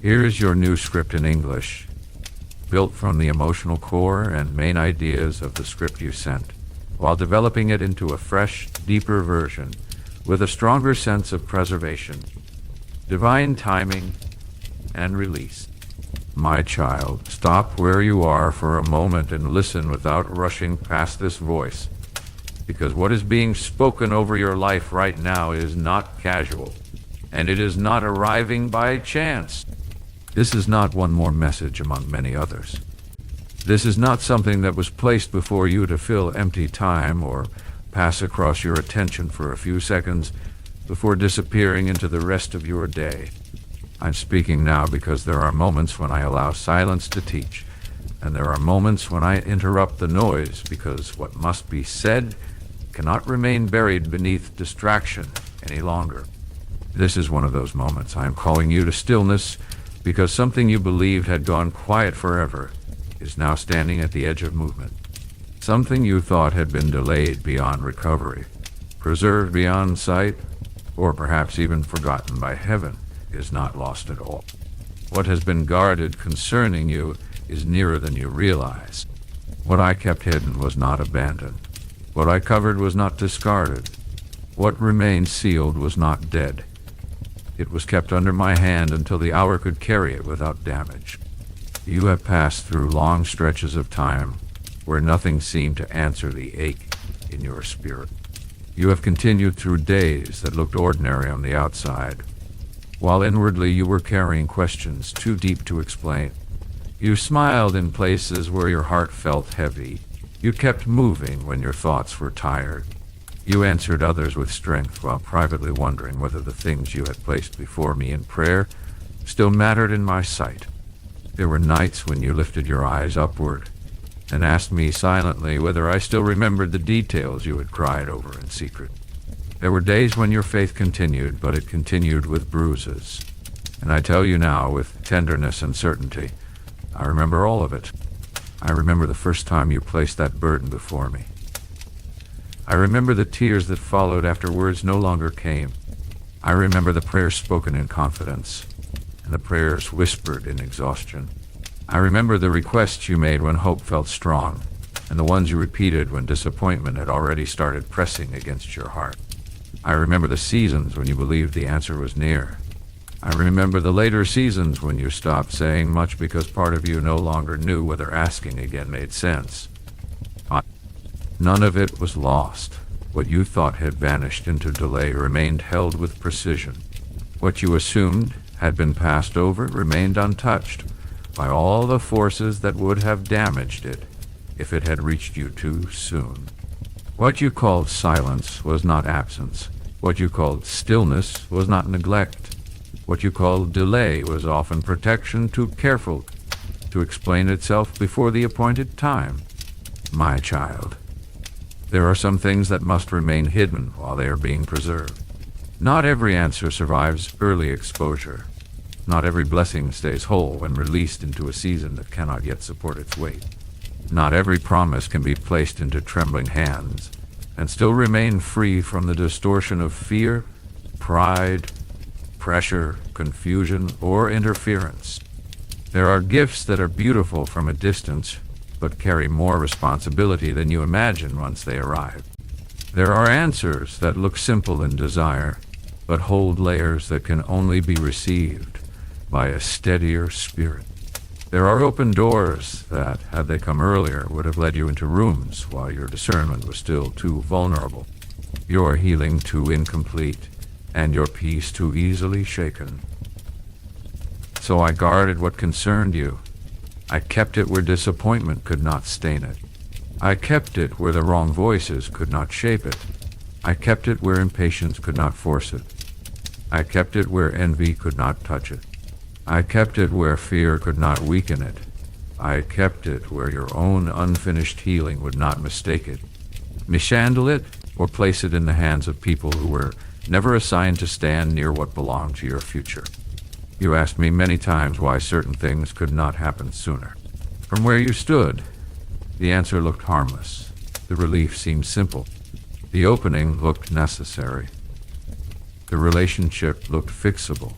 Here is your new script in English, built from the emotional core and main ideas of the script you sent, while developing it into a fresh, deeper version with a stronger sense of preservation, divine timing, and release. My child, stop where you are for a moment and listen without rushing past this voice, because what is being spoken over your life right now is not casual, and it is not arriving by chance. This is not one more message among many others. This is not something that was placed before you to fill empty time or pass across your attention for a few seconds before disappearing into the rest of your day. I'm speaking now because there are moments when I allow silence to teach, and there are moments when I interrupt the noise because what must be said cannot remain buried beneath distraction any longer. This is one of those moments. I am calling you to stillness because something you believed had gone quiet forever is now standing at the edge of movement. Something you thought had been delayed beyond recovery, preserved beyond sight, or perhaps even forgotten by heaven, is not lost at all. What has been guarded concerning you is nearer than you realize. What I kept hidden was not abandoned. What I covered was not discarded. What remained sealed was not dead. It was kept under my hand until the hour could carry it without damage. You have passed through long stretches of time where nothing seemed to answer the ache in your spirit. You have continued through days that looked ordinary on the outside, while inwardly you were carrying questions too deep to explain. You smiled in places where your heart felt heavy. You kept moving when your thoughts were tired. You answered others with strength while privately wondering whether the things you had placed before me in prayer still mattered in my sight. There were nights when you lifted your eyes upward and asked me silently whether I still remembered the details you had cried over in secret. There were days when your faith continued, but it continued with bruises. And I tell you now with tenderness and certainty, I remember all of it. I remember the first time you placed that burden before me. I remember the tears that followed after words no longer came. I remember the prayers spoken in confidence and the prayers whispered in exhaustion. I remember the requests you made when hope felt strong and the ones you repeated when disappointment had already started pressing against your heart. I remember the seasons when you believed the answer was near. I remember the later seasons when you stopped saying much because part of you no longer knew whether asking again made sense. None of it was lost. What you thought had vanished into delay remained held with precision. What you assumed had been passed over remained untouched by all the forces that would have damaged it if it had reached you too soon. What you called silence was not absence. What you called stillness was not neglect. What you called delay was often protection too careful to explain itself before the appointed time. My child, there are some things that must remain hidden while they are being preserved. Not every answer survives early exposure. Not every blessing stays whole when released into a season that cannot yet support its weight. Not every promise can be placed into trembling hands and still remain free from the distortion of fear, pride, pressure, confusion, or interference. There are gifts that are beautiful from a distance, but carry more responsibility than you imagine once they arrive. There are answers that look simple in desire, but hold layers that can only be received by a steadier spirit. There are open doors that, had they come earlier, would have led you into rooms while your discernment was still too vulnerable, your healing too incomplete, and your peace too easily shaken. So I guarded what concerned you. I kept it where disappointment could not stain it. I kept it where the wrong voices could not shape it. I kept it where impatience could not force it. I kept it where envy could not touch it. I kept it where fear could not weaken it. I kept it where your own unfinished healing would not mistake it, mishandle it, or place it in the hands of people who were never assigned to stand near what belonged to your future. You asked me many times why certain things could not happen sooner. From where you stood, the answer looked harmless. The relief seemed simple. The opening looked necessary. The relationship looked fixable.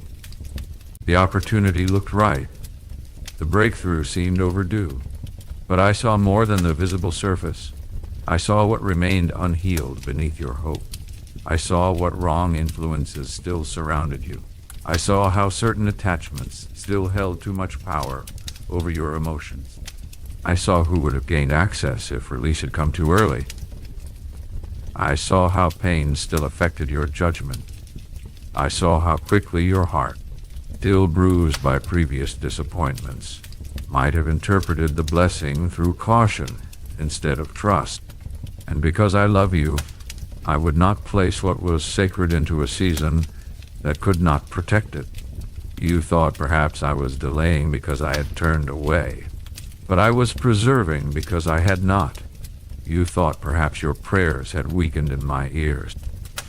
The opportunity looked right. The breakthrough seemed overdue. But I saw more than the visible surface. I saw what remained unhealed beneath your hope. I saw what wrong influences still surrounded you. I saw how certain attachments still held too much power over your emotions. I saw who would have gained access if release had come too early. I saw how pain still affected your judgment. I saw how quickly your heart, still bruised by previous disappointments, might have interpreted the blessing through caution instead of trust. And because I love you, I would not place what was sacred into a season that could not protect it. You thought perhaps I was delaying because I had turned away, but I was preserving because I had not. You thought perhaps your prayers had weakened in my ears,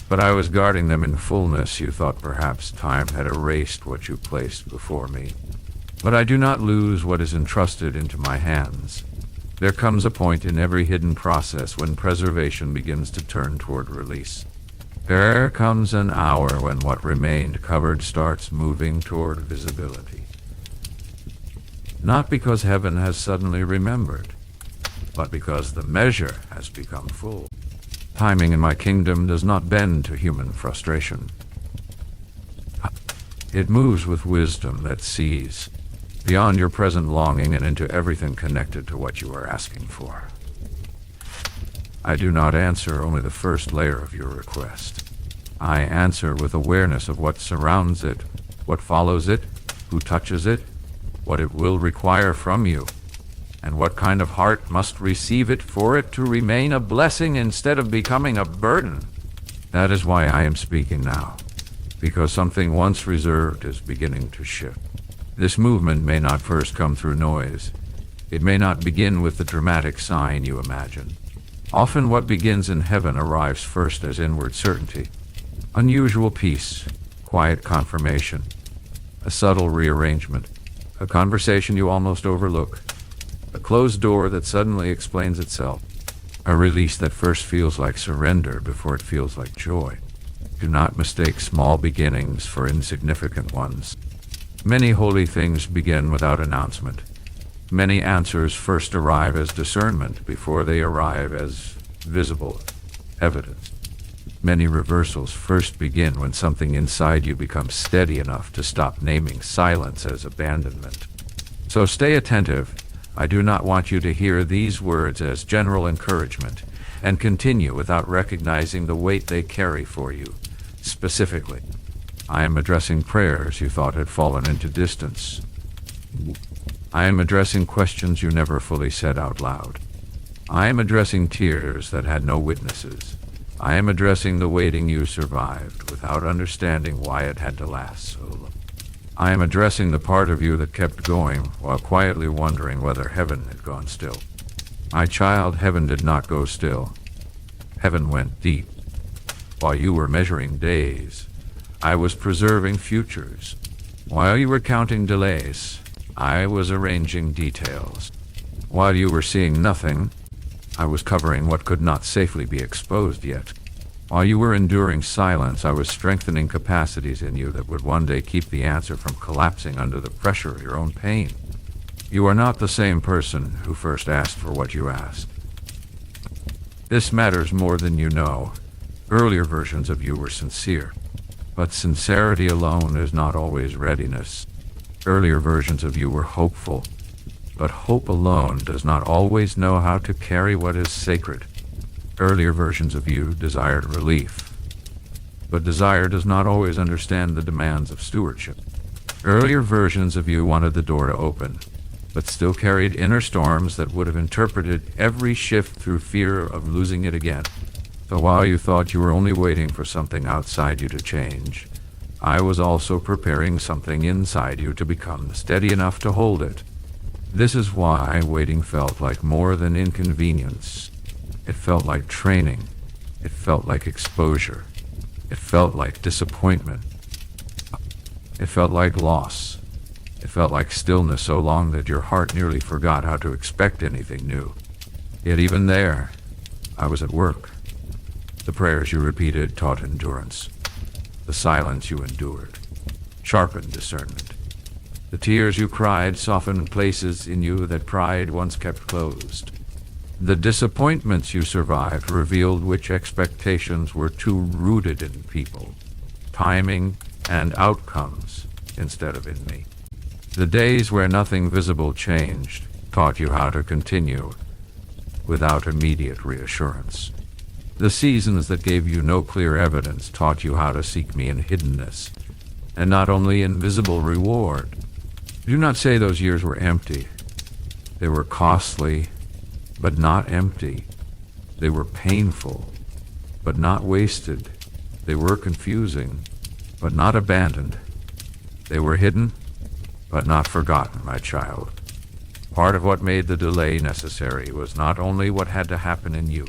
but I was guarding them in fullness. You thought perhaps time had erased what you placed before me. But I do not lose what is entrusted into my hands. There comes a point in every hidden process when preservation begins to turn toward release. There comes an hour when what remained covered starts moving toward visibility. Not because heaven has suddenly remembered, but because the measure has become full. Timing in my kingdom does not bend to human frustration. It moves with wisdom that sees beyond your present longing and into everything connected to what you are asking for. I do not answer only the first layer of your request. I answer with awareness of what surrounds it, what follows it, who touches it, what it will require from you, and what kind of heart must receive it for it to remain a blessing instead of becoming a burden. That is why I am speaking now, because something once reserved is beginning to shift. This movement may not first come through noise. It may not begin with the dramatic sign you imagine. Often what begins in heaven arrives first as inward certainty. Unusual peace, quiet confirmation, a subtle rearrangement, a conversation you almost overlook, a closed door that suddenly explains itself, a release that first feels like surrender before it feels like joy. Do not mistake small beginnings for insignificant ones. Many holy things begin without announcement. Many answers first arrive as discernment before they arrive as visible evidence. Many reversals first begin when something inside you becomes steady enough to stop naming silence as abandonment. So stay attentive. I do not want you to hear these words as general encouragement and continue without recognizing the weight they carry for you. Specifically, I am addressing prayers you thought had fallen into distance. I am addressing questions you never fully said out loud. I am addressing tears that had no witnesses. I am addressing the waiting you survived without understanding why it had to last so long. I am addressing the part of you that kept going while quietly wondering whether heaven had gone still. My child, heaven did not go still. Heaven went deep. While you were measuring days, I was preserving futures. While you were counting delays, I was arranging details. While you were seeing nothing, I was covering what could not safely be exposed yet. While you were enduring silence, I was strengthening capacities in you that would one day keep the answer from collapsing under the pressure of your own pain. You are not the same person who first asked for what you asked. This matters more than you know. Earlier versions of you were sincere, but sincerity alone is not always readiness. Earlier versions of you were hopeful, but hope alone does not always know how to carry what is sacred. Earlier versions of you desired relief, but desire does not always understand the demands of stewardship. Earlier versions of you wanted the door to open, but still carried inner storms that would have interpreted every shift through fear of losing it again. So while you thought you were only waiting for something outside you to change, I was also preparing something inside you to become steady enough to hold it. This is why waiting felt like more than inconvenience. It felt like training. It felt like exposure. It felt like disappointment. It felt like loss. It felt like stillness so long that your heart nearly forgot how to expect anything new. Yet even there, I was at work. The prayers you repeated taught endurance. The silence you endured sharpened discernment. The tears you cried softened places in you that pride once kept closed. The disappointments you survived revealed which expectations were too rooted in people, timing, and outcomes instead of in me. The days where nothing visible changed taught you how to continue without immediate reassurance. The seasons that gave you no clear evidence taught you how to seek me in hiddenness, and not only in visible reward. Do not say those years were empty. They were costly, but not empty. They were painful, but not wasted. They were confusing, but not abandoned. They were hidden, but not forgotten, my child. Part of what made the delay necessary was not only what had to happen in you,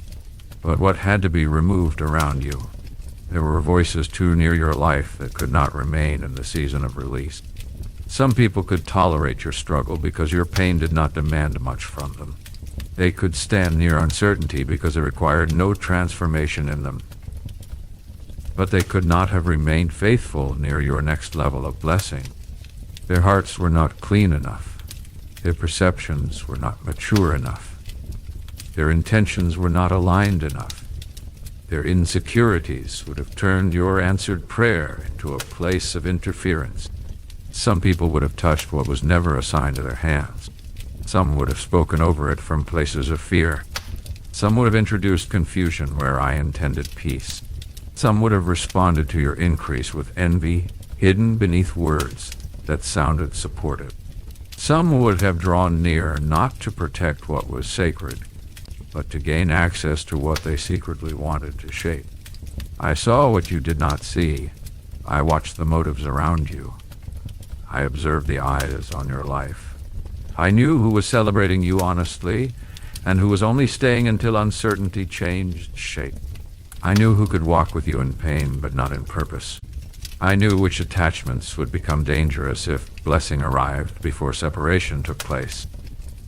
but what had to be removed around you. There were voices too near your life that could not remain in the season of release. Some people could tolerate your struggle because your pain did not demand much from them. They could stand near uncertainty because it required no transformation in them. But they could not have remained faithful near your next level of blessing. Their hearts were not clean enough. Their perceptions were not mature enough. Their intentions were not aligned enough. Their insecurities would have turned your answered prayer into a place of interference. Some people would have touched what was never assigned to their hands. Some would have spoken over it from places of fear. Some would have introduced confusion where I intended peace. Some would have responded to your increase with envy, hidden beneath words that sounded supportive. Some would have drawn near not to protect what was sacred, but to gain access to what they secretly wanted to shape. I saw what you did not see. I watched the motives around you. I observed the eyes on your life. I knew who was celebrating you honestly, and who was only staying until uncertainty changed shape. I knew who could walk with you in pain, but not in purpose. I knew which attachments would become dangerous if blessing arrived before separation took place.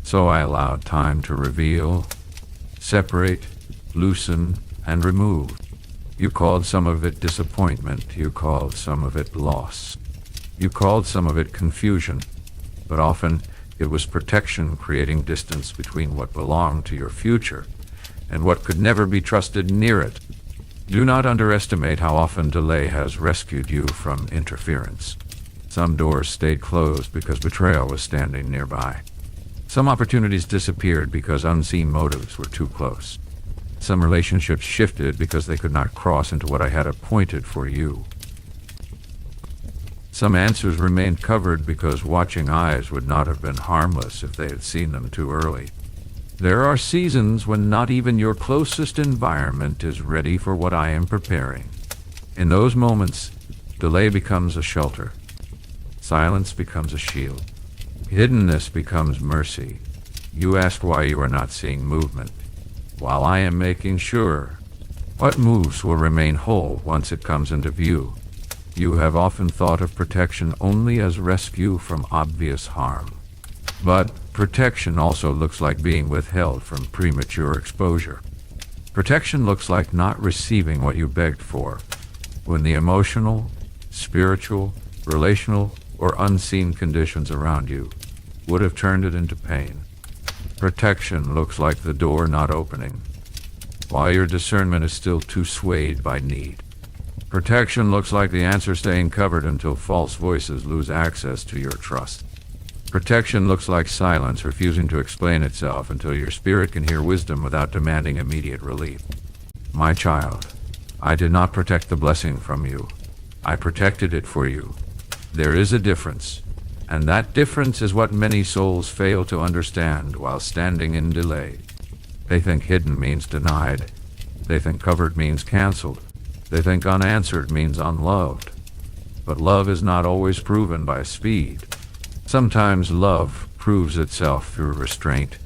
So I allowed time to reveal, separate, loosen, and remove. You called some of it disappointment. You called some of it loss. You called some of it confusion, but often it was protection, creating distance between what belonged to your future and what could never be trusted near it. Do not underestimate how often delay has rescued you from interference. Some doors stayed closed because betrayal was standing nearby. Some opportunities disappeared because unseen motives were too close. Some relationships shifted because they could not cross into what I had appointed for you. Some answers remained covered because watching eyes would not have been harmless if they had seen them too early. There are seasons when not even your closest environment is ready for what I am preparing. In those moments, delay becomes a shelter. Silence becomes a shield. Hiddenness becomes mercy. You ask why you are not seeing movement, while I am making sure what moves will remain whole once it comes into view. You have often thought of protection only as rescue from obvious harm. But protection also looks like being withheld from premature exposure. Protection looks like not receiving what you begged for, when the emotional, spiritual, relational, or unseen conditions around you would have turned it into pain. Protection looks like the door not opening, while your discernment is still too swayed by need. Protection looks like the answer staying covered until false voices lose access to your trust. Protection looks like silence refusing to explain itself until your spirit can hear wisdom without demanding immediate relief. My child, I did not protect the blessing from you. I protected it for you. There is a difference, and that difference is what many souls fail to understand while standing in delay. They think hidden means denied. They think covered means canceled. They think unanswered means unloved. But love is not always proven by speed. Sometimes love proves itself through restraint.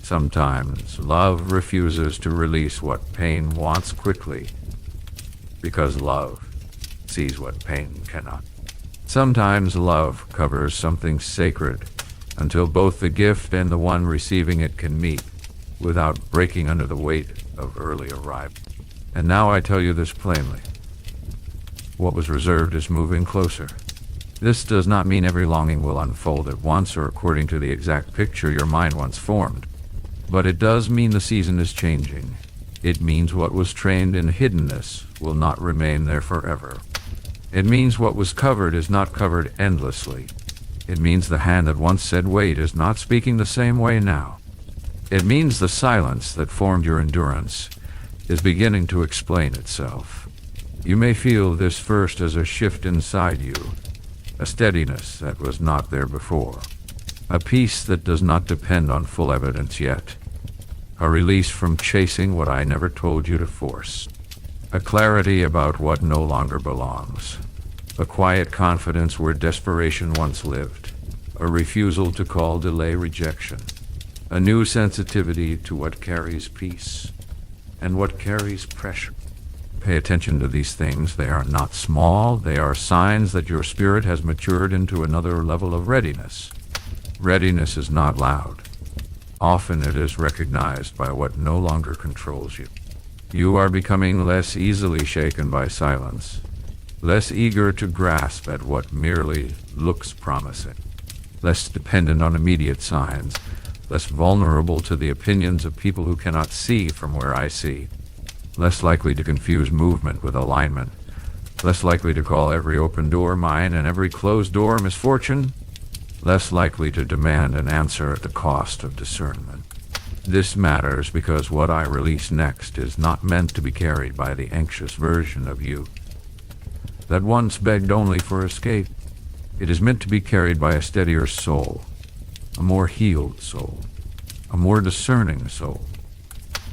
Sometimes love refuses to release what pain wants quickly, because love sees what pain cannot. Sometimes love covers something sacred until both the gift and the one receiving it can meet without breaking under the weight of early arrival. And now I tell you this plainly. What was reserved is moving closer. This does not mean every longing will unfold at once or according to the exact picture your mind once formed. But it does mean the season is changing. It means what was trained in hiddenness will not remain there forever. It means what was covered is not covered endlessly. It means the hand that once said wait is not speaking the same way now. It means the silence that formed your endurance is beginning to explain itself. You may feel this first as a shift inside you, a steadiness that was not there before, a peace that does not depend on full evidence yet, a release from chasing what I never told you to force, a clarity about what no longer belongs, a quiet confidence where desperation once lived, a refusal to call delay rejection, a new sensitivity to what carries peace and what carries pressure. Pay attention to these things. They are not small. They are signs that your spirit has matured into another level of readiness. Readiness is not loud. Often it is recognized by what no longer controls you. You are becoming less easily shaken by silence, less eager to grasp at what merely looks promising, less dependent on immediate signs, less vulnerable to the opinions of people who cannot see from where I see, less likely to confuse movement with alignment, less likely to call every open door mine and every closed door misfortune, less likely to demand an answer at the cost of discernment. This matters because what I release next is not meant to be carried by the anxious version of you that once begged only for escape. It is meant to be carried by a steadier soul, a more healed soul, a more discerning soul,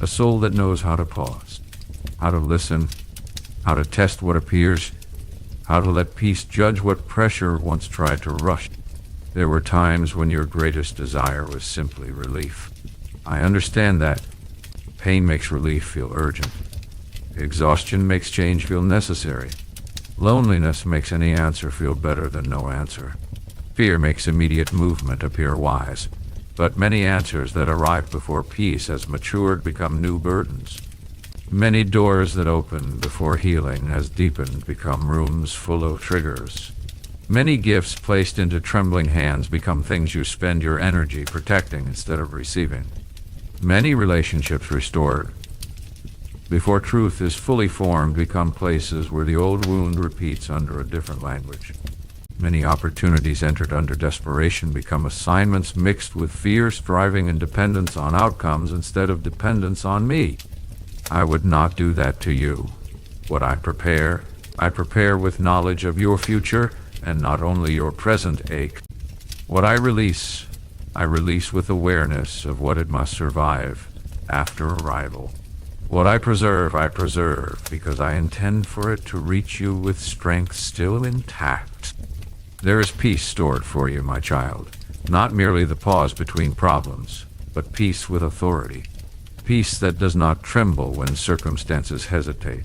a soul that knows how to pause, how to listen, how to test what appears, how to let peace judge what pressure once tried to rush. There were times when your greatest desire was simply relief. I understand that. Pain makes relief feel urgent. Exhaustion makes change feel necessary. Loneliness makes any answer feel better than no answer. Fear makes immediate movement appear wise. But many answers that arrive before peace has matured become new burdens. Many doors that open before healing has deepened become rooms full of triggers. Many gifts placed into trembling hands become things you spend your energy protecting instead of receiving. Many relationships restored before truth is fully formed become places where the old wound repeats under a different language. Many opportunities entered under desperation become assignments mixed with fear, striving, and dependence on outcomes instead of dependence on me. I would not do that to you. What I prepare with knowledge of your future and not only your present ache. What I release with awareness of what it must survive after arrival. What I preserve because I intend for it to reach you with strength still intact. There is peace stored for you, my child. Not merely the pause between problems, but peace with authority. Peace that does not tremble when circumstances hesitate.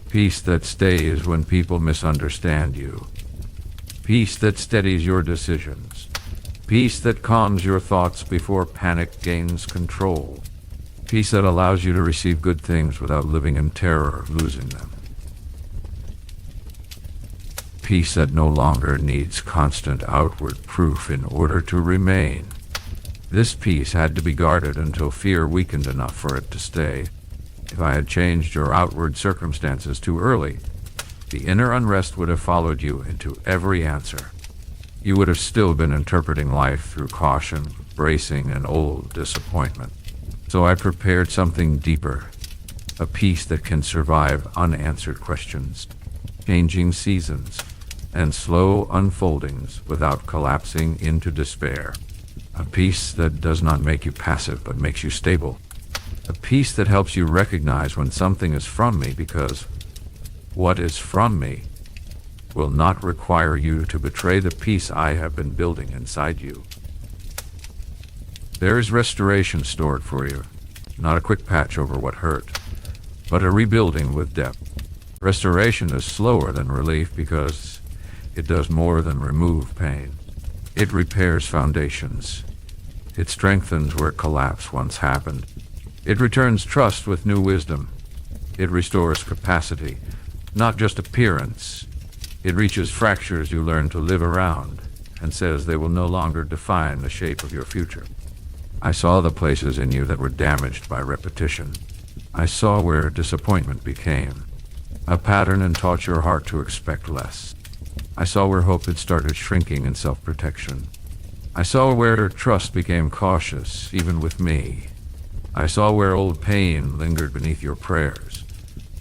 Peace that stays when people misunderstand you. Peace that steadies your decisions. Peace that calms your thoughts before panic gains control. Peace that allows you to receive good things without living in terror of losing them. Peace that no longer needs constant outward proof in order to remain. This peace had to be guarded until fear weakened enough for it to stay. If I had changed your outward circumstances too early, the inner unrest would have followed you into every answer. You would have still been interpreting life through caution, bracing, and old disappointment. So I prepared something deeper, a peace that can survive unanswered questions, changing seasons, and slow unfoldings without collapsing into despair. A peace that does not make you passive but makes you stable. A peace that helps you recognize when something is from me, because what is from me will not require you to betray the peace I have been building inside you. There is restoration stored for you, not a quick patch over what hurt, but a rebuilding with depth. Restoration is slower than relief because it does more than remove pain. It repairs foundations. It strengthens where collapse once happened. It returns trust with new wisdom. It restores capacity, not just appearance. It reaches fractures you learn to live around and says they will no longer define the shape of your future. I saw the places in you that were damaged by repetition. I saw where disappointment became a pattern and taught your heart to expect less. I saw where hope had started shrinking in self-protection. I saw where trust became cautious, even with me. I saw where old pain lingered beneath your prayers,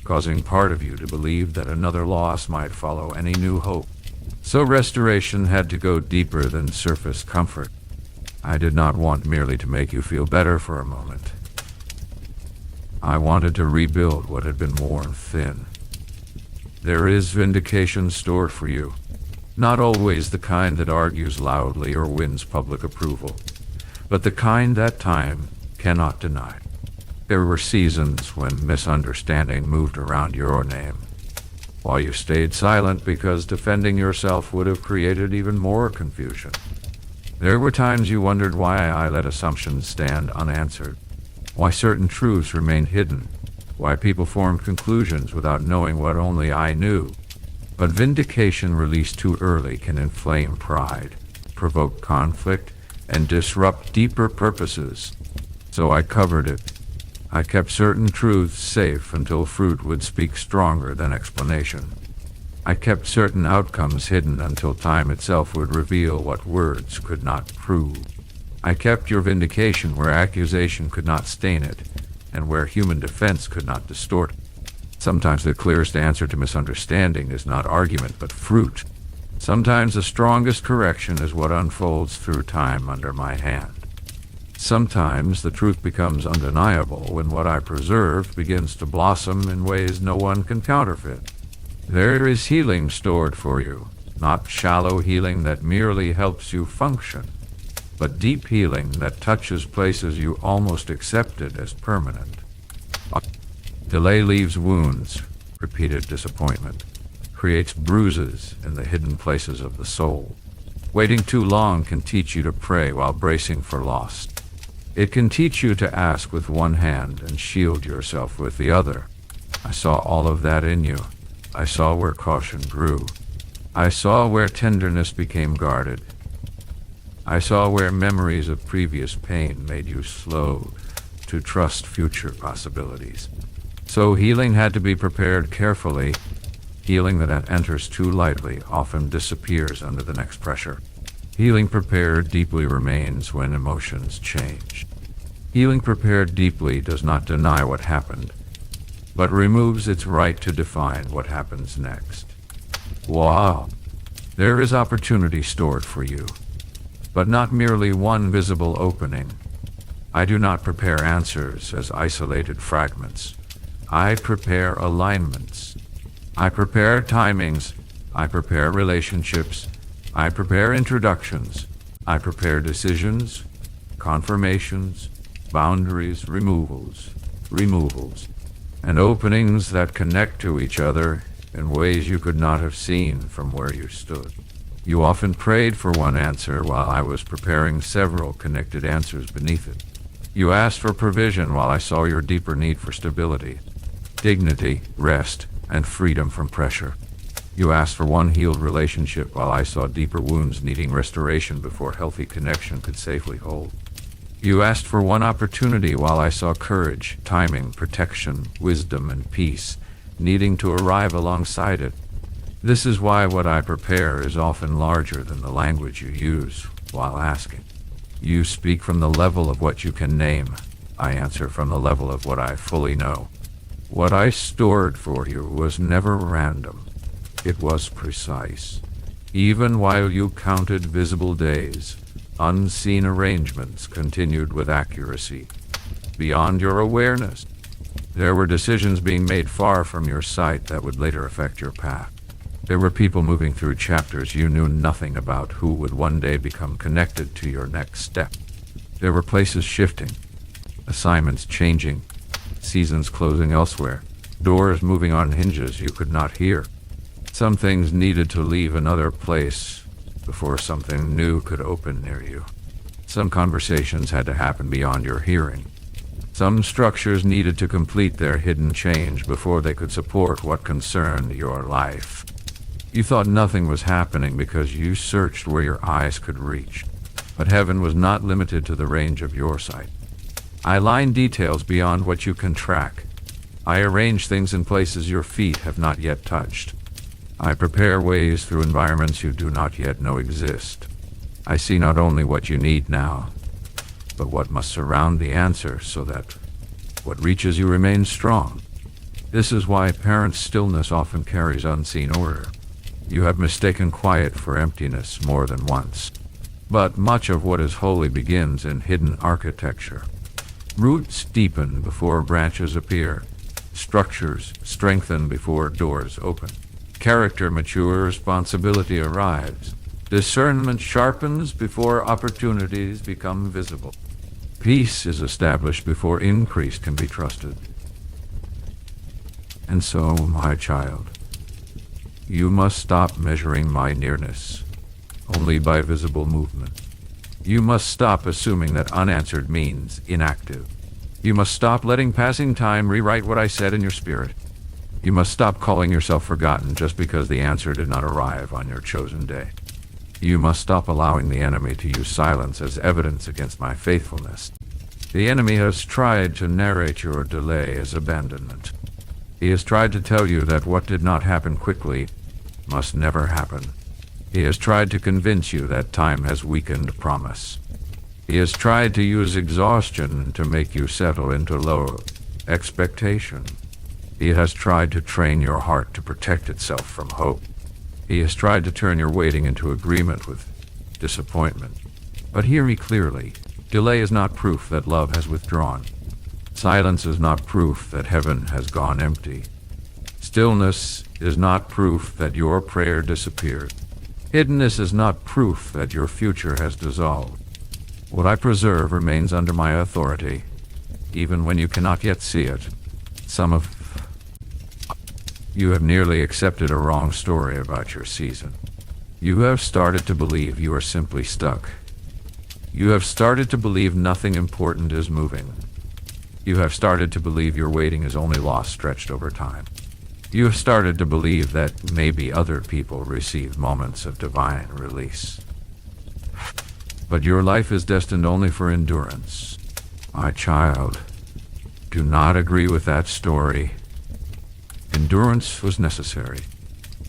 causing part of you to believe that another loss might follow any new hope. So restoration had to go deeper than surface comfort. I did not want merely to make you feel better for a moment. I wanted to rebuild what had been worn thin. There is vindication stored for you, not always the kind that argues loudly or wins public approval, but the kind that time cannot deny. There were seasons when misunderstanding moved around your name, while you stayed silent because defending yourself would have created even more confusion. There were times you wondered why I let assumptions stand unanswered, why certain truths remained hidden, why people formed conclusions without knowing what only I knew. But vindication released too early can inflame pride, provoke conflict, and disrupt deeper purposes. So I covered it. I kept certain truths safe until fruit would speak stronger than explanation. I kept certain outcomes hidden until time itself would reveal what words could not prove. I kept your vindication where accusation could not stain it, and where human defense could not distort it. Sometimes the clearest answer to misunderstanding is not argument, but fruit. Sometimes the strongest correction is what unfolds through time under my hand. Sometimes the truth becomes undeniable when what I preserved begins to blossom in ways no one can counterfeit. There is healing stored for you, not shallow healing that merely helps you function, but deep healing that touches places you almost accepted as permanent. Delay leaves wounds, repeated disappointment, creates bruises in the hidden places of the soul. Waiting too long can teach you to pray while bracing for loss. It can teach you to ask with one hand and shield yourself with the other. I saw all of that in you. I saw where caution grew. I saw where tenderness became guarded. I saw where memories of previous pain made you slow to trust future possibilities. So healing had to be prepared carefully. Healing that enters too lightly often disappears under the next pressure. Healing prepared deeply remains when emotions change. Healing prepared deeply does not deny what happened, but removes its right to define what happens next. Wow! There is opportunity stored for you, but not merely one visible opening. I do not prepare answers as isolated fragments. I prepare alignments. I prepare timings. I prepare relationships. I prepare introductions. I prepare decisions, confirmations, boundaries, removals, and openings that connect to each other in ways you could not have seen from where you stood. You often prayed for one answer while I was preparing several connected answers beneath it. You asked for provision while I saw your deeper need for stability, dignity, rest, and freedom from pressure. You asked for one healed relationship while I saw deeper wounds needing restoration before healthy connection could safely hold. You asked for one opportunity while I saw courage, timing, protection, wisdom, and peace needing to arrive alongside it. This is why what I prepare is often larger than the language you use while asking. You speak from the level of what you can name. I answer from the level of what I fully know. What I stored for you was never random. It was precise. Even while you counted visible days, unseen arrangements continued with accuracy. Beyond your awareness, there were decisions being made far from your sight that would later affect your path. There were people moving through chapters you knew nothing about who would one day become connected to your next step. There were places shifting, assignments changing, seasons closing elsewhere, doors moving on hinges you could not hear. Some things needed to leave another place before something new could open near you. Some conversations had to happen beyond your hearing. Some structures needed to complete their hidden change before they could support what concerned your life. You thought nothing was happening because you searched where your eyes could reach. But heaven was not limited to the range of your sight. I line details beyond what you can track. I arrange things in places your feet have not yet touched. I prepare ways through environments you do not yet know exist. I see not only what you need now, but what must surround the answer so that what reaches you remains strong. This is why parents' stillness often carries unseen order. You have mistaken quiet for emptiness more than once. But much of what is holy begins in hidden architecture. Roots deepen before branches appear. Structures strengthen before doors open. Character matures, responsibility arrives. Discernment sharpens before opportunities become visible. Peace is established before increase can be trusted. And so, my child, you must stop measuring my nearness only by visible movement. You must stop assuming that unanswered means inactive. You must stop letting passing time rewrite what I said in your spirit. You must stop calling yourself forgotten just because the answer did not arrive on your chosen day. You must stop allowing the enemy to use silence as evidence against my faithfulness. The enemy has tried to narrate your delay as abandonment. He has tried to tell you that what did not happen quickly must never happen. He has tried to convince you that time has weakened promise. He has tried to use exhaustion to make you settle into low expectation. He has tried to train your heart to protect itself from hope. He has tried to turn your waiting into agreement with disappointment. But hear me clearly. Delay is not proof that love has withdrawn. Silence is not proof that heaven has gone empty. Stillness is not proof that your prayer disappeared. Hiddenness is not proof that your future has dissolved. What I preserve remains under my authority, even when you cannot yet see it. Some of you have nearly accepted a wrong story about your season. You have started to believe you are simply stuck. You have started to believe nothing important is moving. You have started to believe your waiting is only loss stretched over time. You have started to believe that maybe other people receive moments of divine release. But your life is destined only for endurance. My child, do not agree with that story. Endurance was necessary.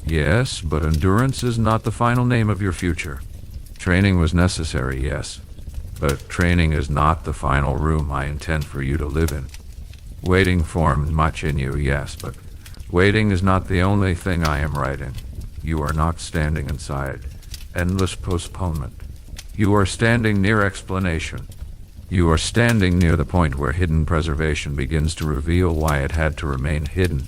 Yes, but endurance is not the final name of your future. Training was necessary, yes, but training is not the final room I intend for you to live in. Waiting formed much in you, yes, but waiting is not the only thing I am writing. You are not standing inside endless postponement. You are standing near explanation. You are standing near the point where hidden preservation begins to reveal why it had to remain hidden.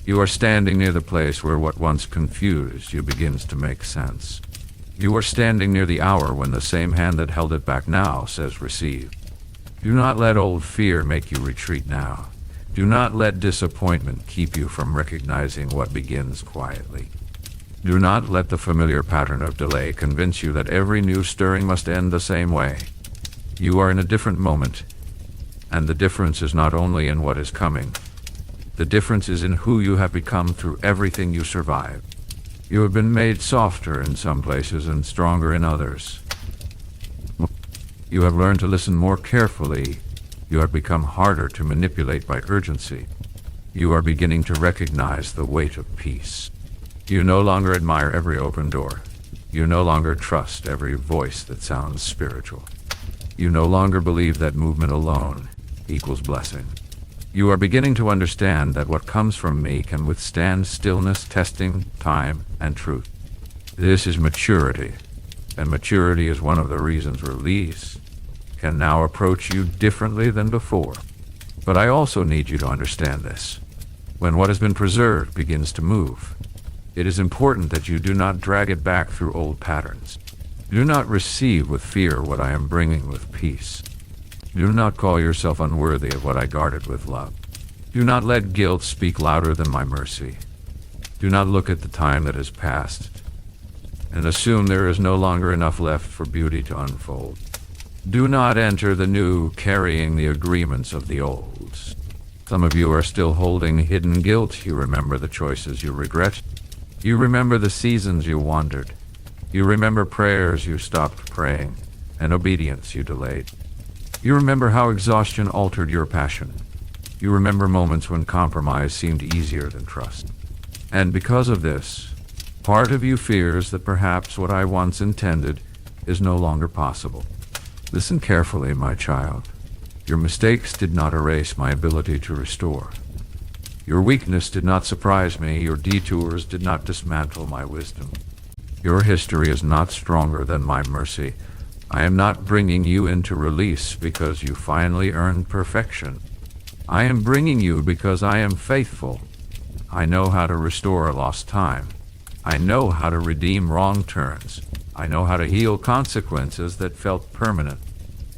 You are standing near the place where what once confused you begins to make sense. You are standing near the hour when the same hand that held it back now says receive. Do not let old fear make you retreat now. Do not let disappointment keep you from recognizing what begins quietly. Do not let the familiar pattern of delay convince you that every new stirring must end the same way. You are in a different moment, and the difference is not only in what is coming. The difference is in who you have become through everything you survived. You have been made softer in some places and stronger in others. You have learned to listen more carefully. You have become harder to manipulate by urgency. You are beginning to recognize the weight of peace. You no longer admire every open door. You no longer trust every voice that sounds spiritual. You no longer believe that movement alone equals blessing. You are beginning to understand that what comes from me can withstand stillness, testing, time, and truth. This is maturity, and maturity is one of the reasons release can now approach you differently than before. But I also need you to understand this. When what has been preserved begins to move, it is important that you do not drag it back through old patterns. Do not receive with fear what I am bringing with peace. Do not call yourself unworthy of what I guarded with love. Do not let guilt speak louder than my mercy. Do not look at the time that has passed and assume there is no longer enough left for beauty to unfold. Do not enter the new carrying the agreements of the old. Some of you are still holding hidden guilt. You remember the choices you regret. You remember the seasons you wandered. You remember prayers you stopped praying, and obedience you delayed. You remember how exhaustion altered your passion. You remember moments when compromise seemed easier than trust. And because of this, part of you fears that perhaps what I once intended is no longer possible. Listen carefully, my child. Your mistakes did not erase my ability to restore. Your weakness did not surprise me. Your detours did not dismantle my wisdom. Your history is not stronger than my mercy. I am not bringing you into release because you finally earned perfection. I am bringing you because I am faithful. I know how to restore lost time. I know how to redeem wrong turns. I know how to heal consequences that felt permanent.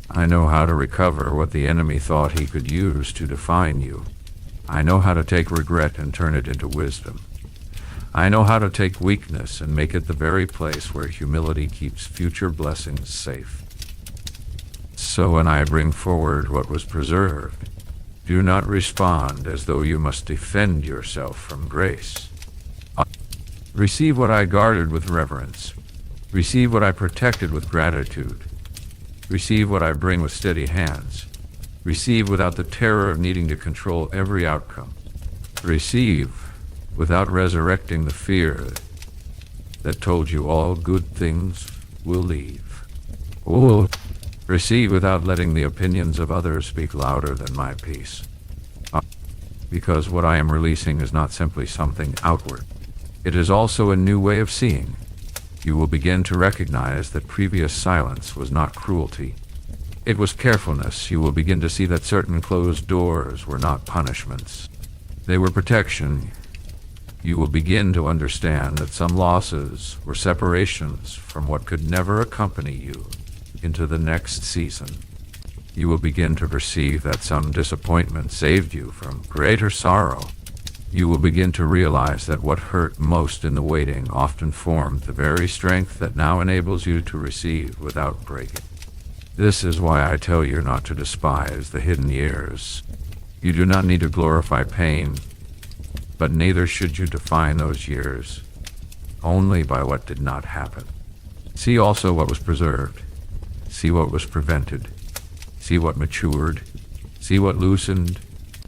I know how to recover what the enemy thought he could use to define you. I know how to take regret and turn it into wisdom. I know how to take weakness and make it the very place where humility keeps future blessings safe. So when I bring forward what was preserved, do not respond as though you must defend yourself from grace. Receive what I guarded with reverence. Receive what I protected with gratitude. Receive what I bring with steady hands. Receive without the terror of needing to control every outcome. Receive without resurrecting the fear that told you all good things will leave. Receive without letting the opinions of others speak louder than my peace. Because what I am releasing is not simply something outward. It is also a new way of seeing. You will begin to recognize that previous silence was not cruelty. It was carefulness. You will begin to see that certain closed doors were not punishments. They were protection. You will begin to understand that some losses were separations from what could never accompany you into the next season. You will begin to perceive that some disappointment saved you from greater sorrow. You will begin to realize that what hurt most in the waiting often formed the very strength that now enables you to receive without breaking. This is why I tell you not to despise the hidden years. You do not need to glorify pain, but neither should you define those years only by what did not happen. See also what was preserved. See what was prevented. See what matured. See what loosened.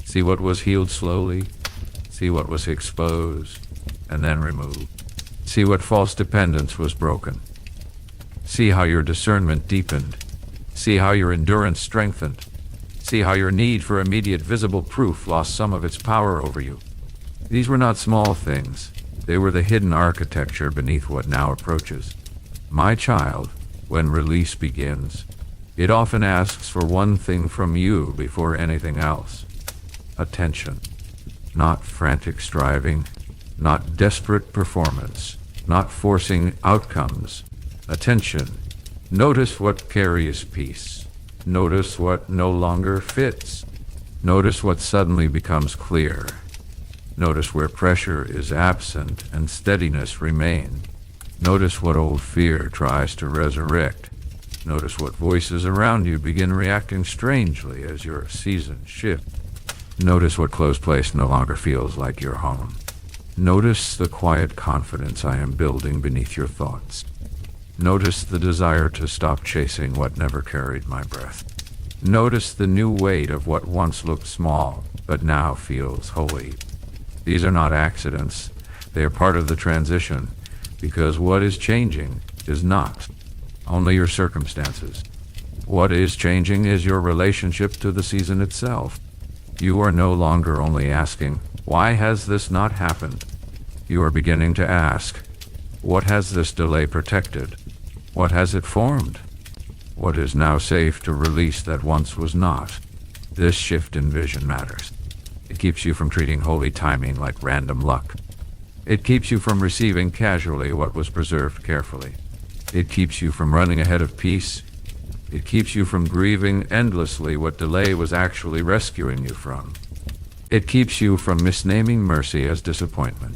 See what was healed slowly. See what was exposed and then removed. See what false dependence was broken. See how your discernment deepened. See how your endurance strengthened. See how your need for immediate visible proof lost some of its power over you. These were not small things. They were the hidden architecture beneath what now approaches. My child, when release begins, it often asks for one thing from you before anything else: attention. Not frantic striving, not desperate performance, not forcing outcomes. Attention. Notice what carries peace. Notice what no longer fits. Notice what suddenly becomes clear. Notice where pressure is absent and steadiness remains. Notice what old fear tries to resurrect. Notice what voices around you begin reacting strangely as your season shifts. Notice what close place no longer feels like your home. Notice the quiet confidence I am building beneath your thoughts. Notice the desire to stop chasing what never carried my breath. Notice the new weight of what once looked small, but now feels holy. These are not accidents. They are part of the transition, because what is changing is not only your circumstances. What is changing is your relationship to the season itself. You are no longer only asking, why has this not happened? You are beginning to ask, what has this delay protected? What has it formed? What is now safe to release that once was not? This shift in vision matters. It keeps you from treating holy timing like random luck. It keeps you from receiving casually what was preserved carefully. It keeps you from running ahead of peace. It keeps you from grieving endlessly what delay was actually rescuing you from. It keeps you from misnaming mercy as disappointment.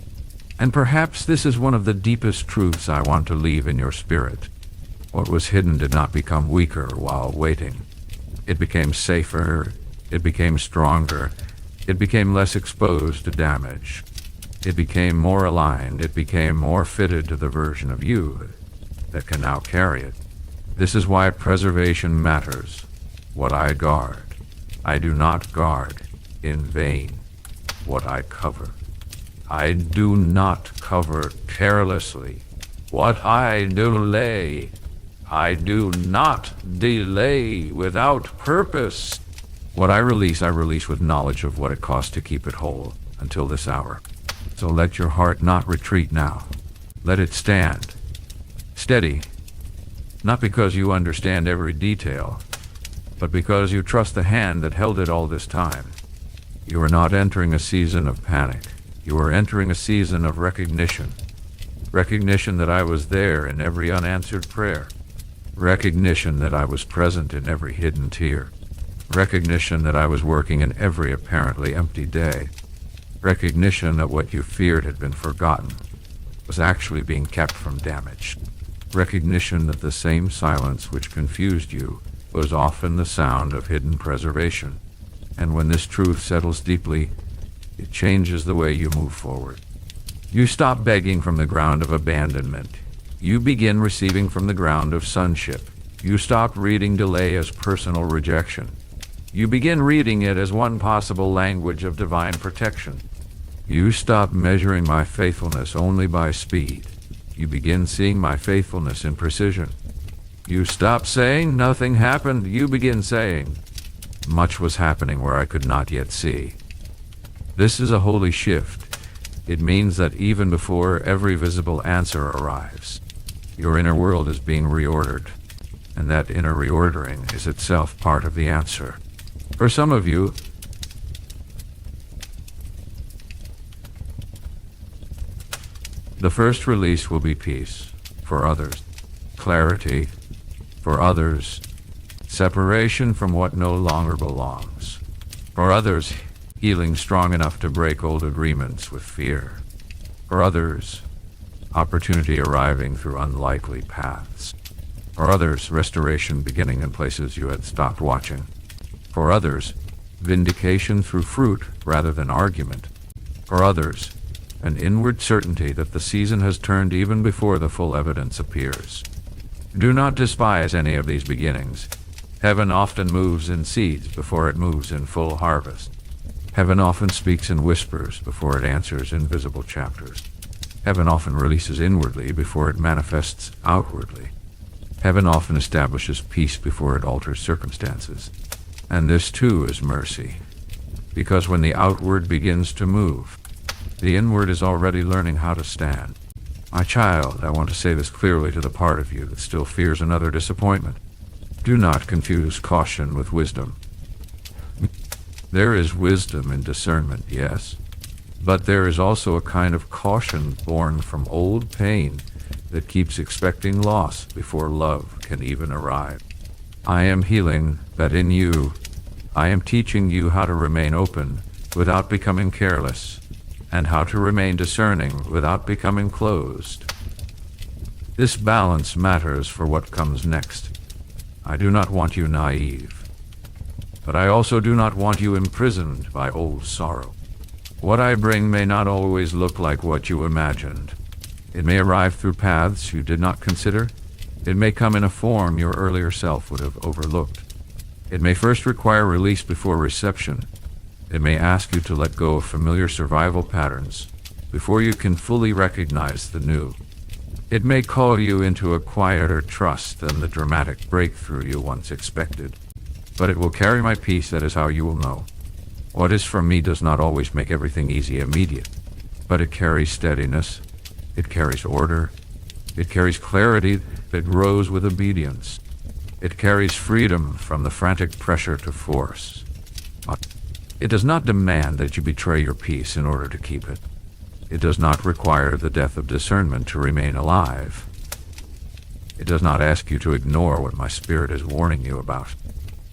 And perhaps this is one of the deepest truths I want to leave in your spirit. What was hidden did not become weaker while waiting. It became safer. It became stronger. It became less exposed to damage. It became more aligned. It became more fitted to the version of you that can now carry it. This is why preservation matters. What I guard, I do not guard in vain. What I cover, I do not cover carelessly. What I delay, I do not delay without purpose. What I release with knowledge of what it costs to keep it whole until this hour. So let your heart not retreat now. Let it stand steady, not because you understand every detail, but because you trust the hand that held it all this time. You are not entering a season of panic. You are entering a season of recognition. Recognition that I was there in every unanswered prayer. Recognition that I was present in every hidden tear. Recognition that I was working in every apparently empty day. Recognition that what you feared had been forgotten was actually being kept from damage. Recognition that the same silence which confused you was often the sound of hidden preservation. And when this truth settles deeply, it changes the way you move forward. You stop begging from the ground of abandonment. You begin receiving from the ground of sonship. You stop reading delay as personal rejection. You begin reading it as one possible language of divine protection. You stop measuring my faithfulness only by speed. You begin seeing my faithfulness in precision. You stop saying nothing happened. You begin saying, much was happening where I could not yet see. This is a holy shift. It means that even before every visible answer arrives, your inner world is being reordered, and that inner reordering is itself part of the answer. For some of you, the first release will be peace. For others, clarity. For others, separation from what no longer belongs. For others, healing strong enough to break old agreements with fear. For others, opportunity arriving through unlikely paths. For others, restoration beginning in places you had stopped watching. For others, vindication through fruit rather than argument. For others, an inward certainty that the season has turned even before the full evidence appears. Do not despise any of these beginnings. Heaven often moves in seeds before it moves in full harvest. Heaven often speaks in whispers before it answers in visible chapters. Heaven often releases inwardly before it manifests outwardly. Heaven often establishes peace before it alters circumstances. And this too is mercy, because when the outward begins to move, the inward is already learning how to stand. My child, I want to say this clearly to the part of you that still fears another disappointment. Do not confuse caution with wisdom. There is wisdom in discernment, yes, but there is also a kind of caution born from old pain that keeps expecting loss before love can even arrive. I am healing that in you. I am teaching you how to remain open without becoming careless, and how to remain discerning without becoming closed. This balance matters for what comes next. I do not want you naive, but I also do not want you imprisoned by old sorrow. What I bring may not always look like what you imagined. It may arrive through paths you did not consider. It may come in a form your earlier self would have overlooked. It may first require release before reception. It may ask you to let go of familiar survival patterns before you can fully recognize the new. It may call you into a quieter trust than the dramatic breakthrough you once expected. But it will carry my peace. That is how you will know. What is from me does not always make everything easy immediate, but it carries steadiness. It carries order. It carries clarity that grows with obedience. It carries freedom from the frantic pressure to force. It does not demand that you betray your peace in order to keep it. It does not require the death of discernment to remain alive. It does not ask you to ignore what my spirit is warning you about.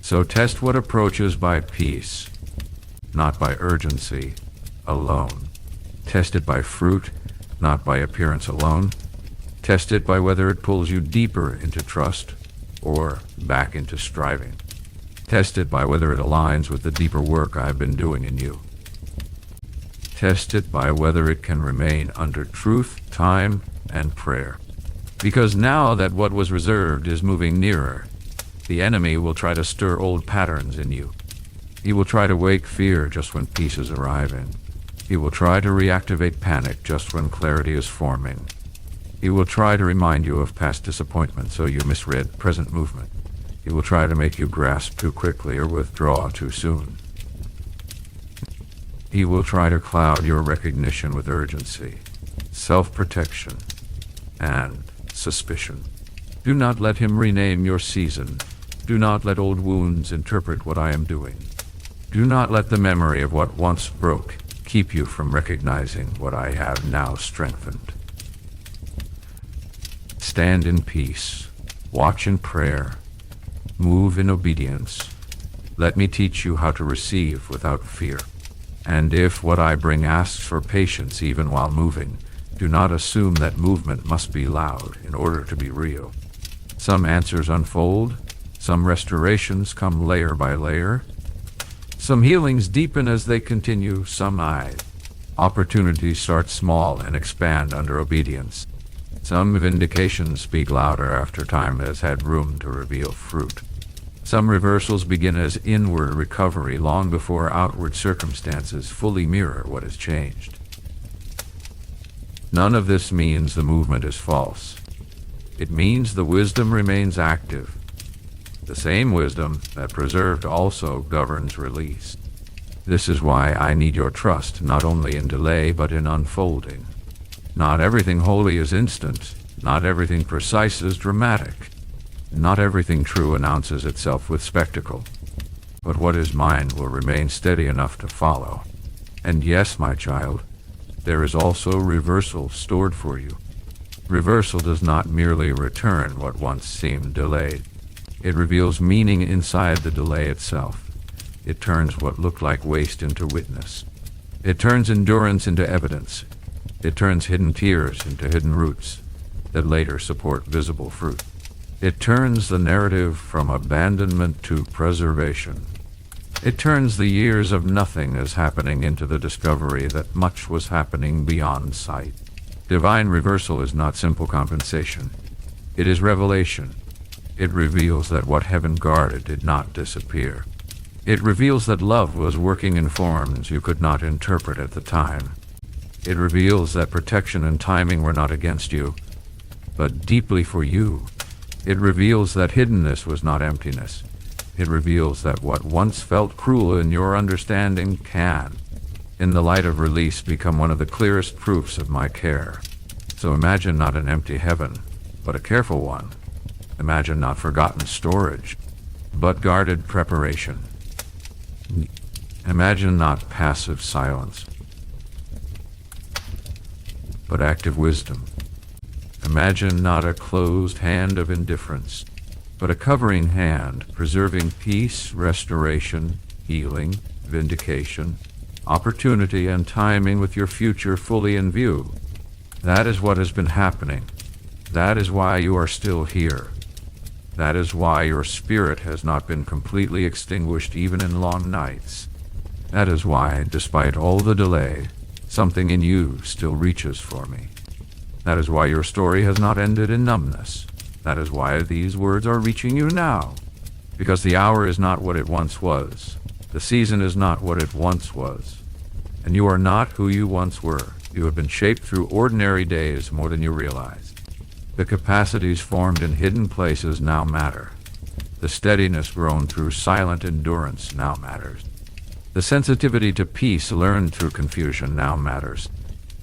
So test what approaches by peace, not by urgency alone. Test it by fruit, not by appearance alone. Test it by whether it pulls you deeper into trust or back into striving. Test it by whether it aligns with the deeper work I've been doing in you. Test it by whether it can remain under truth, time, and prayer. Because now that what was reserved is moving nearer, the enemy will try to stir old patterns in you. He will try to wake fear just when peace is arriving. He will try to reactivate panic just when clarity is forming. He will try to remind you of past disappointment so you misread present movement. He will try to make you grasp too quickly or withdraw too soon. He will try to cloud your recognition with urgency, self-protection, and suspicion. Do not let him rename your season. Do not let old wounds interpret what I am doing. Do not let the memory of what once broke keep you from recognizing what I have now strengthened. Stand in peace. Watch in prayer. Move in obedience. Let me teach you how to receive without fear. And if what I bring asks for patience even while moving, do not assume that movement must be loud in order to be real. Some answers unfold, some restorations come layer by layer, some healings deepen as they continue, some opportunities start small and expand under obedience. Some vindications speak louder after time has had room to reveal fruit. Some reversals begin as inward recovery long before outward circumstances fully mirror what has changed. None of this means the movement is false. It means the wisdom remains active. The same wisdom that preserved also governs release. This is why I need your trust, not only in delay but in unfolding. Not everything holy is instant. Not everything precise is dramatic. Not everything true announces itself with spectacle, but what is mine will remain steady enough to follow. And yes, my child, there is also reversal stored for you. Reversal does not merely return what once seemed delayed. It reveals meaning inside the delay itself. It turns what looked like waste into witness. It turns endurance into evidence. It turns hidden tears into hidden roots that later support visible fruit. It turns the narrative from abandonment to preservation. It turns the years of nothing as happening into the discovery that much was happening beyond sight. Divine reversal is not simple compensation. It is revelation. It reveals that what heaven guarded did not disappear. It reveals that love was working in forms you could not interpret at the time. It reveals that protection and timing were not against you, but deeply for you. It reveals that hiddenness was not emptiness. It reveals that what once felt cruel in your understanding can, in the light of release, become one of the clearest proofs of my care. So imagine not an empty heaven, but a careful one. Imagine not forgotten storage, but guarded preparation. Imagine not passive silence, but active wisdom. Imagine not a closed hand of indifference, but a covering hand, preserving peace, restoration, healing, vindication, opportunity, and timing with your future fully in view. That is what has been happening. That is why you are still here. That is why your spirit has not been completely extinguished even in long nights. That is why, despite all the delay, something in you still reaches for me. That is why your story has not ended in numbness. That is why these words are reaching you now. Because the hour is not what it once was. The season is not what it once was. And you are not who you once were. You have been shaped through ordinary days more than you realize. The capacities formed in hidden places now matter. The steadiness grown through silent endurance now matters. The sensitivity to peace learned through confusion now matters.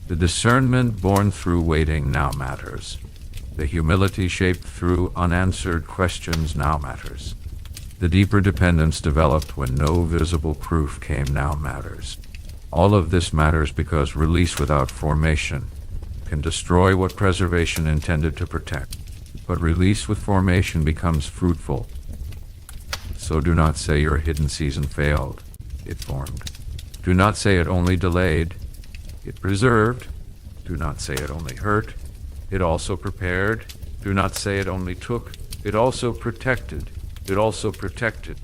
The discernment born through waiting now matters. The humility shaped through unanswered questions now matters. The deeper dependence developed when no visible proof came now matters. All of this matters because release without formation can destroy what preservation intended to protect. But release with formation becomes fruitful. So do not say your hidden season failed. It formed. Do not say it only delayed. It preserved. Do not say it only hurt. It also prepared. Do not say it only took. It also protected. It also protected.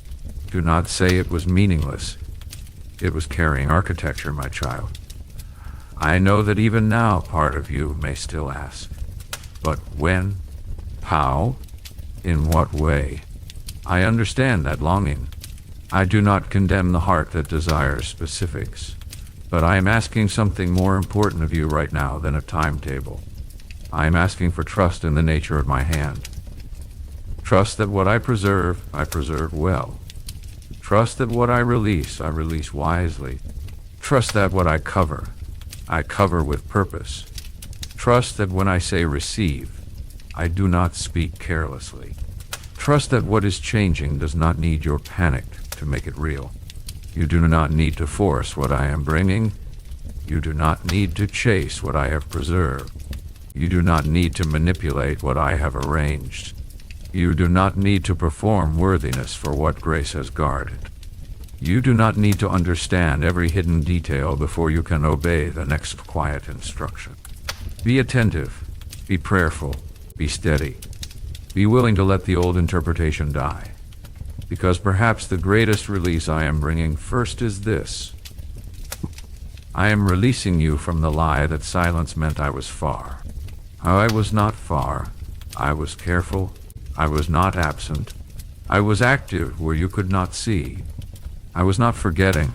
Do not say it was meaningless. It was carrying architecture, my child. I know that even now part of you may still ask, but when? How? In what way? I understand that longing. I do not condemn the heart that desires specifics, but I am asking something more important of you right now than a timetable. I am asking for trust in the nature of my hand. Trust that what I preserve well. Trust that what I release wisely. Trust that what I cover with purpose. Trust that when I say receive, I do not speak carelessly. Trust that what is changing does not need your panic to make it real. You do not need to force what I am bringing. You do not need to chase what I have preserved. You do not need to manipulate what I have arranged. You do not need to perform worthiness for what grace has guarded. You do not need to understand every hidden detail before you can obey the next quiet instruction. Be attentive, be prayerful, be steady. Be willing to let the old interpretation die, because perhaps the greatest release I am bringing first is this. I am releasing you from the lie that silence meant I was far. I was not far. I was careful. I was not absent. I was active where you could not see. I was not forgetting.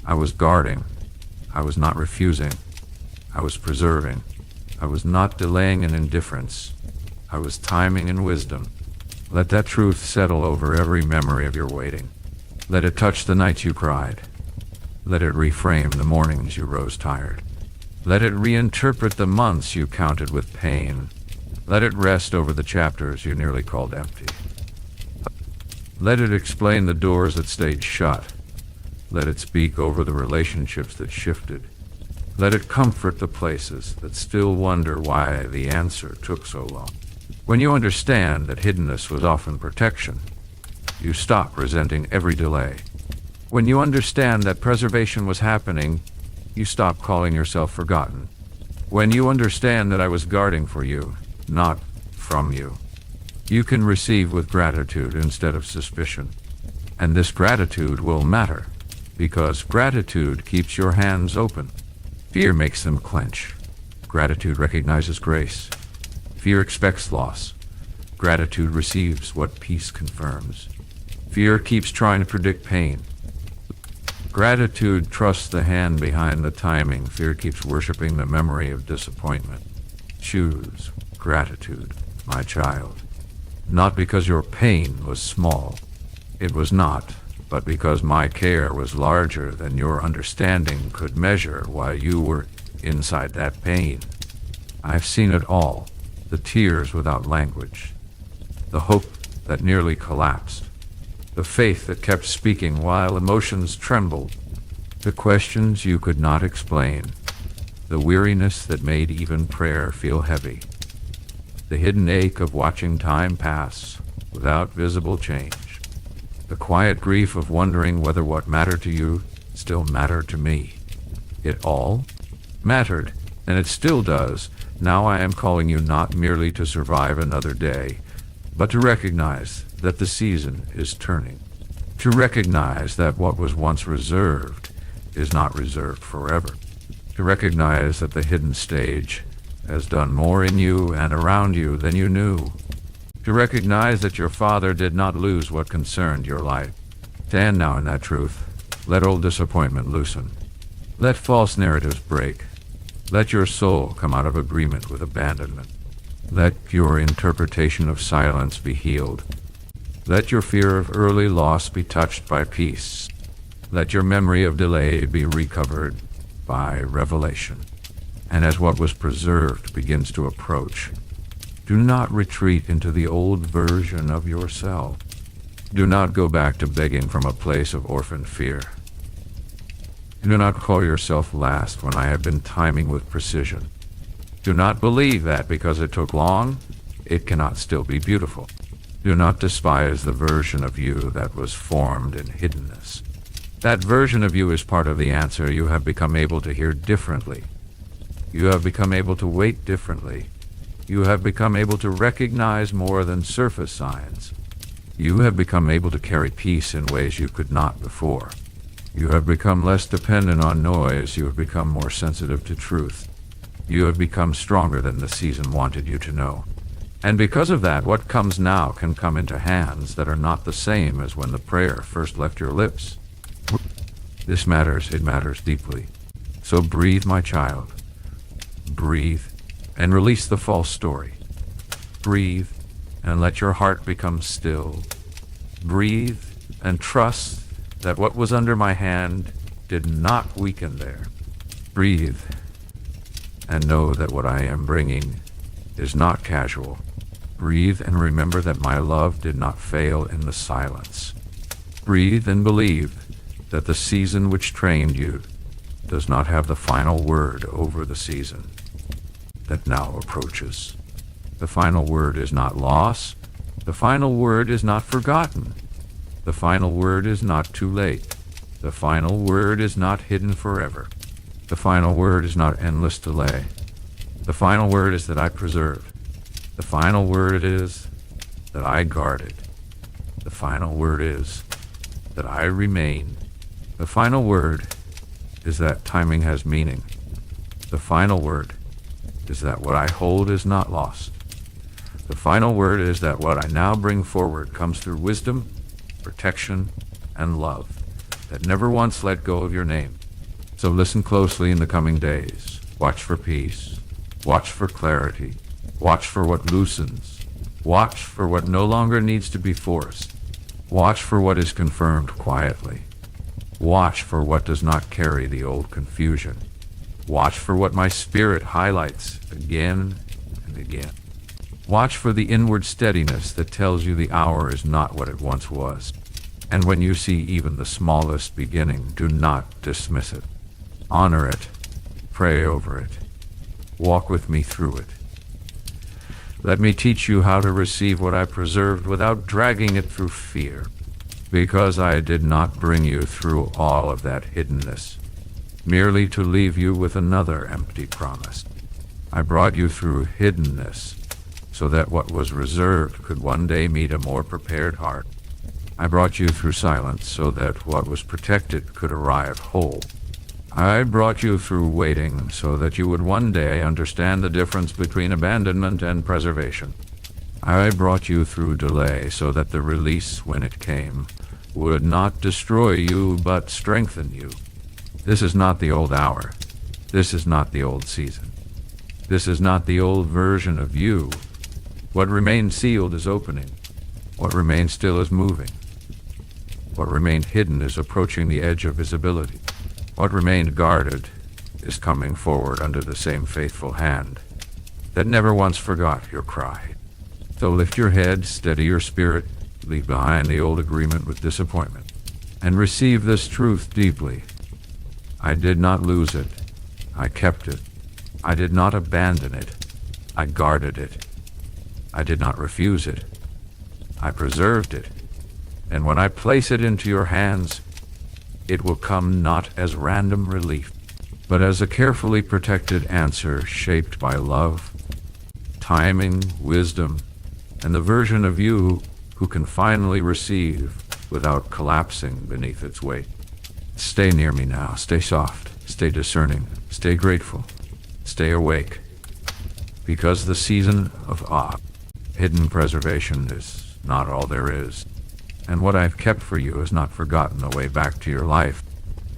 I was guarding. I was not refusing. I was preserving. I was not delaying in indifference. I was timing in wisdom. Let that truth settle over every memory of your waiting. Let it touch the nights you cried. Let it reframe the mornings you rose tired. Let it reinterpret the months you counted with pain. Let it rest over the chapters you nearly called empty. Let it explain the doors that stayed shut. Let it speak over the relationships that shifted. Let it comfort the places that still wonder why the answer took so long. When you understand that hiddenness was often protection, you stop resenting every delay. When you understand that preservation was happening, you stop calling yourself forgotten. When you understand that I was guarding for you, not from you, you can receive with gratitude instead of suspicion. And this gratitude will matter, because gratitude keeps your hands open. Fear makes them clench. Gratitude recognizes grace. Fear expects loss. Gratitude receives what peace confirms. Fear keeps trying to predict pain. Gratitude trusts the hand behind the timing. Fear keeps worshiping the memory of disappointment. Choose gratitude, my child. Not because your pain was small. It was not, but because my care was larger than your understanding could measure while you were inside that pain. I've seen it all. The tears without language. The hope that nearly collapsed. The faith that kept speaking while emotions trembled. The questions you could not explain. The weariness that made even prayer feel heavy. The hidden ache of watching time pass without visible change. The quiet grief of wondering whether what mattered to you still mattered to me. It all mattered, and it still does. Now I am calling you not merely to survive another day, but to recognize that the season is turning. To recognize that what was once reserved is not reserved forever. To recognize that the hidden stage has done more in you and around you than you knew. To recognize that your father did not lose what concerned your life. Stand now in that truth. Let old disappointment loosen. Let false narratives break. Let your soul come out of agreement with abandonment. Let your interpretation of silence be healed. Let your fear of early loss be touched by peace. Let your memory of delay be recovered by revelation. And as what was preserved begins to approach, do not retreat into the old version of yourself. Do not go back to begging from a place of orphaned fear. Do not call yourself last when I have been timing with precision. Do not believe that because it took long, it cannot still be beautiful. Do not despise the version of you that was formed in hiddenness. That version of you is part of the answer. You have become able to hear differently. You have become able to wait differently. You have become able to recognize more than surface signs. You have become able to carry peace in ways you could not before. You have become less dependent on noise. You have become more sensitive to truth. You have become stronger than the season wanted you to know. And because of that, what comes now can come into hands that are not the same as when the prayer first left your lips. This matters. It matters deeply. So breathe, my child. Breathe and release the false story. Breathe and let your heart become still. Breathe and trust that what was under my hand did not weaken there. Breathe and know that what I am bringing is not casual. Breathe and remember that my love did not fail in the silence. Breathe and believe that the season which trained you does not have the final word over the season that now approaches. The final word is not loss. The final word is not forgotten. The final word is not too late. The final word is not hidden forever. The final word is not endless delay. The final word is that I preserved. The final word is that I guarded. The final word is that I remain. The final word is that timing has meaning. The final word is that what I hold is not lost. The final word is that what I now bring forward comes through wisdom, protection, and love that never once let go of your name. So listen closely in the coming days. Watch for peace. Watch for clarity. Watch for what loosens. Watch for what no longer needs to be forced. Watch for what is confirmed quietly. Watch for what does not carry the old confusion. Watch for what my spirit highlights again and again. Watch for the inward steadiness that tells you the hour is not what it once was. And when you see even the smallest beginning, do not dismiss it. Honor it. Pray over it. Walk with me through it. Let me teach you how to receive what I preserved without dragging it through fear, because I did not bring you through all of that hiddenness, merely to leave you with another empty promise. I brought you through hiddenness so that what was reserved could one day meet a more prepared heart. I brought you through silence so that what was protected could arrive whole. I brought you through waiting so that you would one day understand the difference between abandonment and preservation. I brought you through delay so that the release, when it came, would not destroy you but strengthen you. This is not the old hour. This is not the old season. This is not the old version of you. What remained sealed is opening. What remained still is moving. What remained hidden is approaching the edge of visibility. What remained guarded is coming forward under the same faithful hand that never once forgot your cry. So lift your head, steady your spirit, leave behind the old agreement with disappointment, and receive this truth deeply. I did not lose it. I kept it. I did not abandon it. I guarded it. I did not refuse it. I preserved it. And when I place it into your hands, it will come not as random relief, but as a carefully protected answer shaped by love, timing, wisdom, and the version of you who can finally receive without collapsing beneath its weight. Stay near me now. Stay soft. Stay discerning. Stay grateful. Stay awake. Because the season of hidden preservation is not all there is. And what I've kept for you is not forgotten the way back to your life.